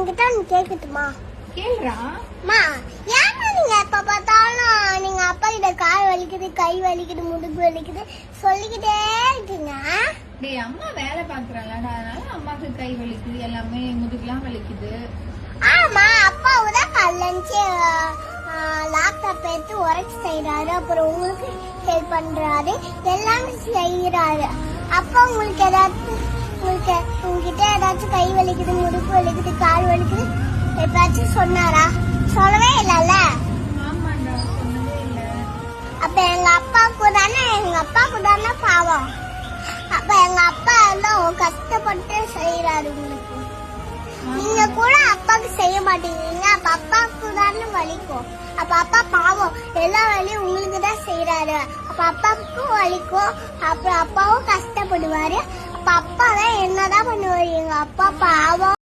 உங்ககிட்ட கேக்கட்டுமா? கேளுடா. மா, ஏமா நீங்க எப்ப பார்த்தாலும் நீங்க அப்பா கிட்ட கால் வலிக்குது, கை வலிக்குது, முதுகு வலிக்குது சொல்லிக்கிட்டே இருக்கீங்க? டேய், அம்மா வேலை பாக்குறாங்கடா, அதனால அம்மாக்கு கை வலிக்குது, எல்லாமே முதுகுலாம் வலிக்குது. ஆமா, அப்பாவுதான் கல்லஞ்சு லேப்டாப் எடுத்து ஒர்க் செய்யறாரு, அப்புறம் உங்களுக்கு ஹெல்ப் பண்றாரு, எல்லாமே செய்யறாரு. அப்பா உங்களுக்கு உங்ககிட்ட ஏதாச்சும் கை வலிக்குது, முதுகு வலிக்குது, கால் வலிக்குது எப்பயாச்சும் சொன்னாரா? சொல்லவே இல்லல்ல. ஆமாண்டா, சொன்னதே இல்ல. அப்ப எங்க அப்பாவுக்கு தானே பாவம். அப்ப எங்க அப்பா எல்லாம் கஷ்டப்பட்டு செய்யறாரு உங்களுக்கு. நீங்க கூட அப்பாவுக்கு செய்ய மாட்டேங்கிறீங்க. அப்ப அப்பாவுக்கு தானே வலிக்கும். அப்ப அப்பா பாவம், எல்லா வேலையும் உங்களுக்கு தான் செய்யறாரு. அப்ப அப்பாவுக்கும் வலிக்கும், அப்புறம் அப்பாவும் கஷ்டப்படுவாரு. அப்ப அப்பா தான் என்னதான் பண்ணுவாரு? எங்க அப்பா பாவம்.